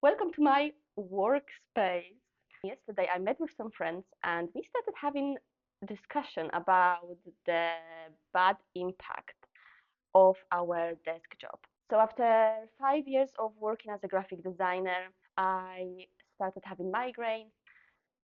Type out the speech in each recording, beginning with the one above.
Welcome to my workspace. Yesterday, I met with some friends and we started having discussion about the bad impact of our desk job. So after 5 years of working as a graphic designer, I started having migraines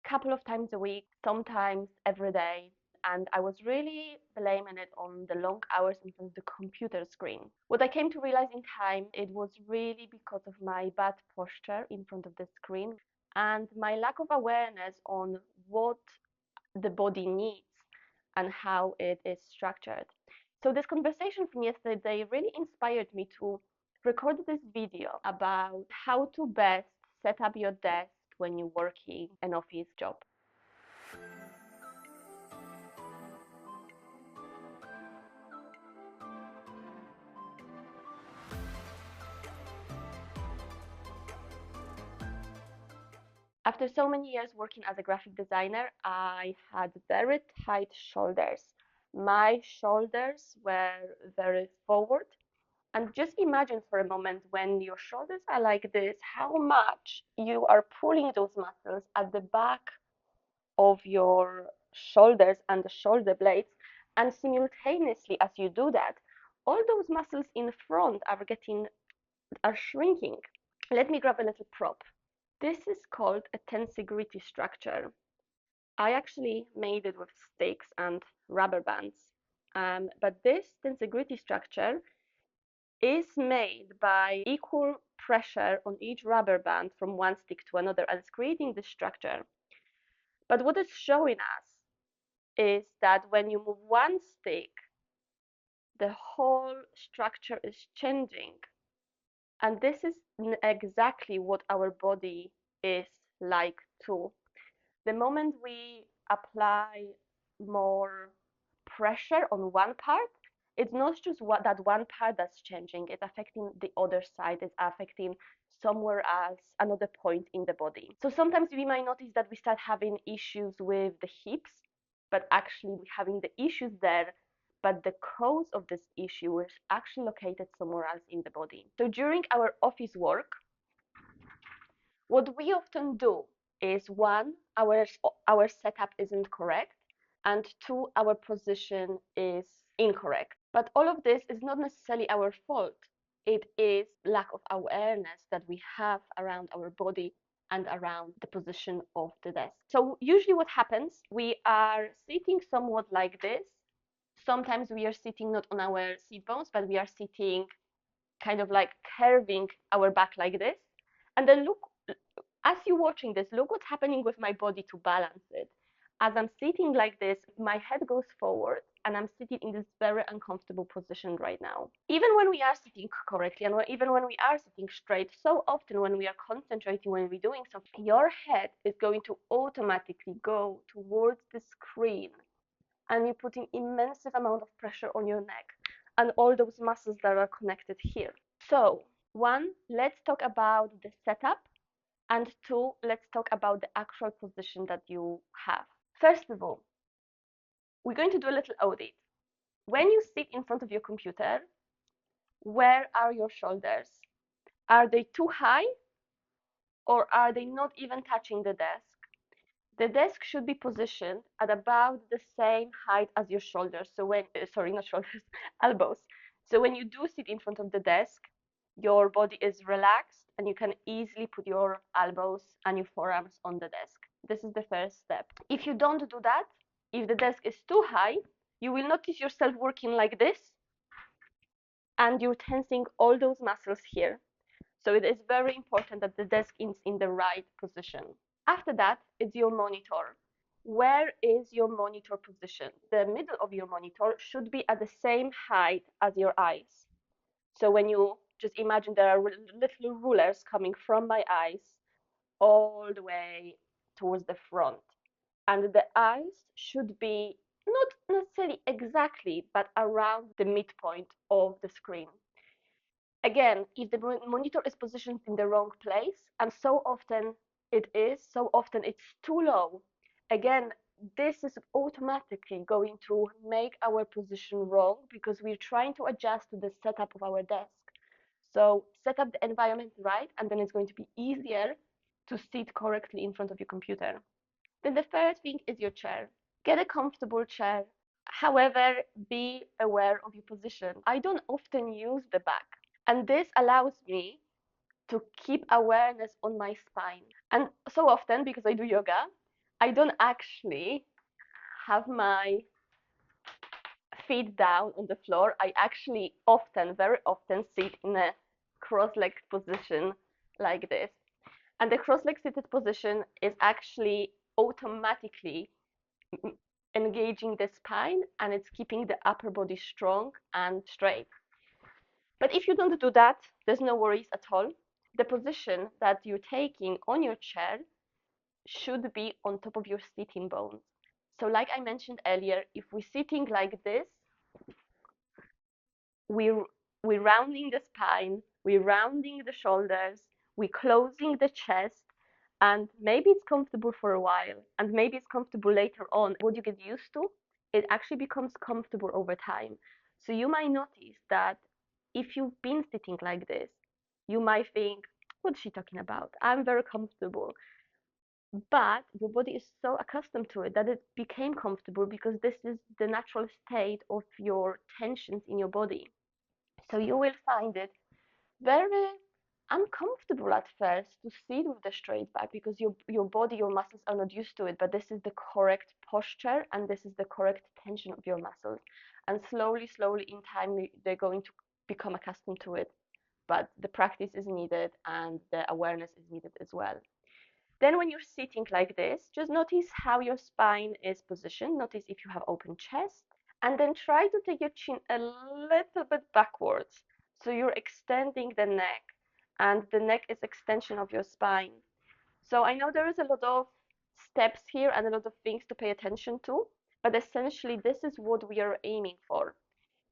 couple of times a week, sometimes every day. And I was really blaming it on the long hours in front of the computer screen. What I came to realize in time, it was really because of my bad posture in front of the screen and my lack of awareness on what the body needs and how it is structured. So this conversation from yesterday really inspired me to record this video about how to best set up your desk when you're working an office job. After so many years working as a graphic designer, I had very tight shoulders. My shoulders were very forward. And just imagine for a moment when your shoulders are like this, how much you are pulling those muscles at the back of your shoulders and the shoulder blades. And simultaneously, as you do that, all those muscles in front are shrinking. Let me grab a little prop. This is called a tensegrity structure. I actually made it with sticks and rubber bands. But this tensegrity structure is made by equal pressure on each rubber band from one stick to another, and it's creating this structure. But what it's showing us is that when you move one stick, the whole structure is changing. And this is exactly what our body is like too. The moment we apply more pressure on one part, it's not just that one part that's changing, it's affecting the other side, it's affecting somewhere else, another point in the body. So sometimes we might notice that we start having issues with the hips, but actually we're having the issues there, but the cause of this issue is actually located somewhere else in the body. So during our office work, what we often do is one, our setup isn't correct, and two, our position is incorrect. But all of this is not necessarily our fault. It is lack of awareness that we have around our body and around the position of the desk. So usually what happens, we are sitting somewhat like this. Sometimes we are sitting not on our seat bones, but we are sitting kind of like curving our back like this. And then look, as you're watching this, look what's happening with my body to balance it. As I'm sitting like this, my head goes forward and I'm sitting in this very uncomfortable position right now. Even when we are sitting correctly and even when we are sitting straight, so often when we are concentrating, when we're doing something, your head is going to automatically go towards the screen and you're putting immense amount of pressure on your neck and all those muscles that are connected here. So, one, let's talk about the setup, and two, let's talk about the actual position that you have. First of all, we're going to do a little audit. When you sit in front of your computer, where are your shoulders? Are they too high or are they not even touching the desk? The desk should be positioned at about the same height as your shoulders. So when, sorry, not shoulders, elbows. So when you do sit in front of the desk, your body is relaxed and you can easily put your elbows and your forearms on the desk. This is the first step. If you don't do that, if the desk is too high, you will notice yourself working like this and you're tensing all those muscles here. So it is very important that the desk is in the right position. After that, it's your monitor. Where is your monitor position? The middle of your monitor should be at the same height as your eyes. So when you just imagine there are little rulers coming from my eyes all the way towards the front. And the eyes should be not necessarily exactly, but around the midpoint of the screen. Again, if the monitor is positioned in the wrong place, and so often it's too low, again, this is automatically going to make our position wrong because we're trying to adjust to the setup of our desk. So set up the environment right, and then it's going to be easier to sit correctly in front of your computer. Then the third thing is your chair. Get a comfortable chair. However, be aware of your position. I don't often use the back, and this allows me to keep awareness on my spine. And so often, because I do yoga, I don't actually have my feet down on the floor. I actually often, very often, sit in a cross-legged position like this. And the cross-legged seated position is actually automatically engaging the spine, and it's keeping the upper body strong and straight. But if you don't do that, there's no worries at all. The position that you're taking on your chair should be on top of your sitting bones. So like I mentioned earlier, if we're sitting like this, we're, we're rounding the spine, we're rounding the shoulders, we're closing the chest, and maybe it's comfortable for a while, and maybe it's comfortable later on. What you get used to, it actually becomes comfortable over time. So you might notice that if you've been sitting like this, you might think, what's she talking about? I'm very comfortable. But your body is so accustomed to it that it became comfortable because this is the natural state of your tensions in your body. So you will find it very uncomfortable at first to sit with the straight back because your body, your muscles are not used to it, but this is the correct posture and this is the correct tension of your muscles. And slowly, slowly in time, they're going to become accustomed to it. But the practice is needed and the awareness is needed as well. Then when you're sitting like this, just notice how your spine is positioned. Notice if you have open chest, and then try to take your chin a little bit backwards. So you're extending the neck, and the neck is extension of your spine. So I know there is a lot of steps here and a lot of things to pay attention to, but essentially this is what we are aiming for.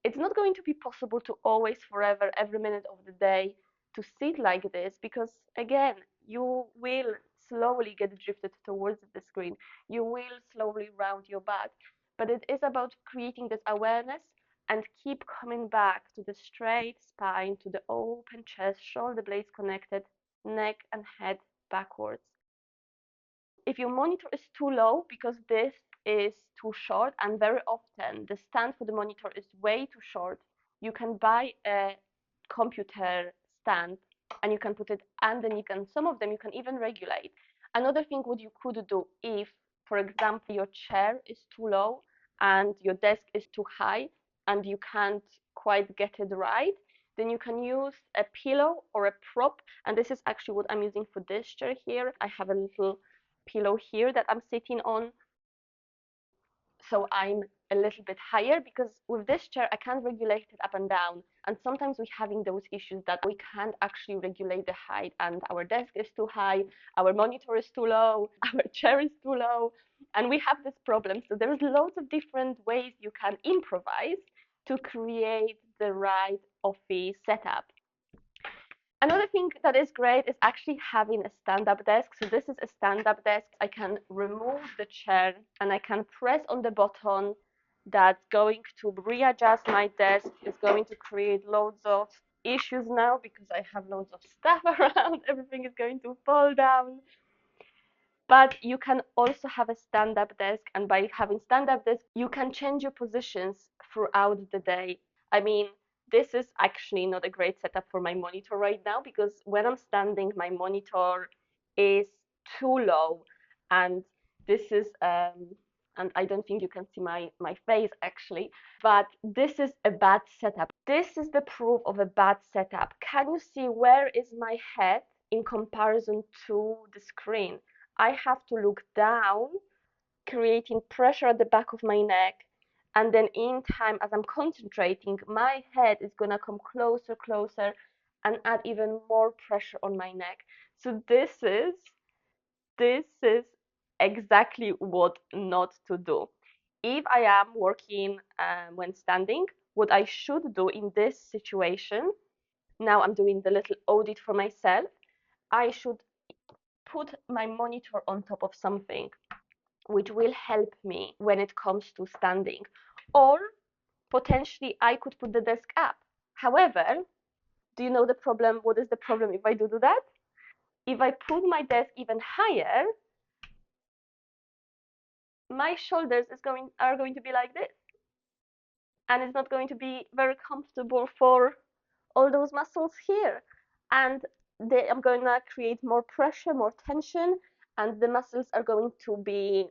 It's not going to be possible to always, forever, every minute of the day to sit like this because, again, you will slowly get drifted towards the screen. You will slowly round your back. But it is about creating this awareness and keep coming back to the straight spine, to the open chest, shoulder blades connected, neck and head backwards. If your monitor is too low because this is too short, and very often the stand for the monitor is way too short, you can buy a computer stand and you can put it underneath, and some of them you can even regulate. Another thing what you could do if, for example, your chair is too low and your desk is too high and you can't quite get it right, then you can use a pillow or a prop, and this is actually what I'm using for this chair here. I have a little pillow here that I'm sitting on, so I'm a little bit higher because with this chair I can't regulate it up and down, and sometimes we're having those issues that we can't actually regulate the height and our desk is too high, our monitor is too low, our chair is too low, and we have this problem. So there's loads of different ways you can improvise to create the right office setup. Another thing that is great is actually having a stand-up desk. So this is a stand-up desk. I can remove the chair and I can press on the button that's going to readjust my desk. It's going to create loads of issues now because I have loads of stuff around. Everything is going to fall down. But you can also have a stand-up desk, and by having stand-up desk, you can change your positions throughout the day. I mean, this is actually not a great setup for my monitor right now because when I'm standing, my monitor is too low, and this is and I don't think you can see my face actually, but this is a bad setup. This is the proof of a bad setup. Can you see where is my head in comparison to the screen? I have to look down, creating pressure at the back of my neck. And then in time, as I'm concentrating, my head is gonna come closer, closer, and add even more pressure on my neck. So this is exactly what not to do. If I am working when standing, what I should do in this situation, now I'm doing the little audit for myself, I should put my monitor on top of something which will help me when it comes to standing. Or potentially I could put the desk up. However, Do you know the problem? What is the problem if I do that? If I put my desk even higher, my shoulders are going to be like this, and it's not going to be very comfortable for all those muscles here. And I'm going to create more pressure, more tension, and the muscles are going to be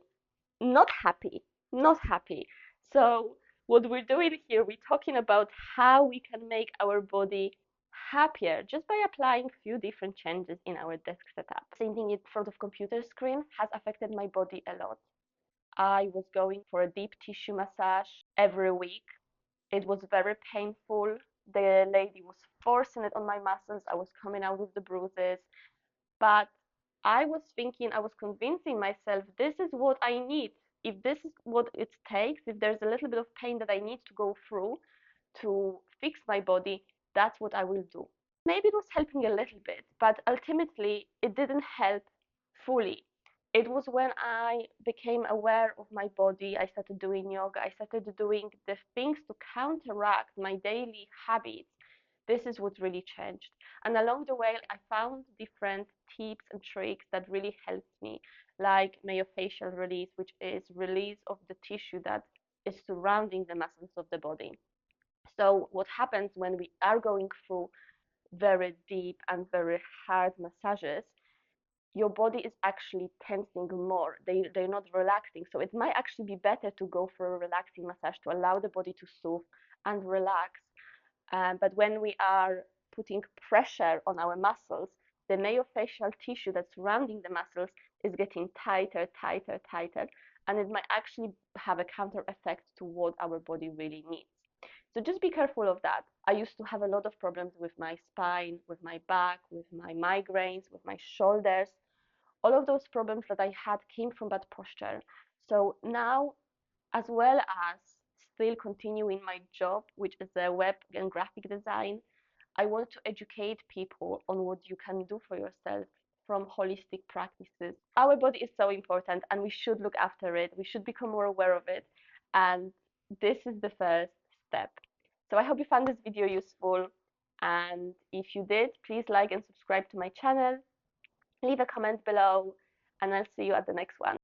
not happy, not happy. So what we're doing here, we're talking about how we can make our body happier just by applying a few different changes in our desk setup. Sitting in front of computer screen has affected my body a lot. I was going for a deep tissue massage every week. It was very painful. The lady was forcing it on my muscles. I was coming out with the bruises. But I was thinking, I was convincing myself, this is what I need. If this is what it takes, if there's a little bit of pain that I need to go through to fix my body, that's what I will do. Maybe it was helping a little bit, but ultimately it didn't help fully. It was when I became aware of my body, I started doing yoga, I started doing the things to counteract my daily habits. This is what really changed. And along the way, I found different tips and tricks that really helped me, like myofascial release, which is release of the tissue that is surrounding the muscles of the body. So what happens when we are going through very deep and very hard massages, your body is actually tensing more. They're not relaxing. So it might actually be better to go for a relaxing massage to allow the body to soothe and relax. But when we are putting pressure on our muscles, the myofascial tissue that's surrounding the muscles is getting tighter, tighter, tighter, and it might actually have a counter effect to what our body really needs. So just be careful of that. I used to have a lot of problems with my spine, with my back, with my migraines, with my shoulders. All of those problems that I had came from bad posture. So now, as well as still continuing my job, which is a web and graphic design, I want to educate people on what you can do for yourself from holistic practices. Our body is so important and we should look after it. We should become more aware of it. And this is the first step. So I hope you found this video useful. And if you did, please like and subscribe to my channel. Leave a comment below, and I'll see you at the next one.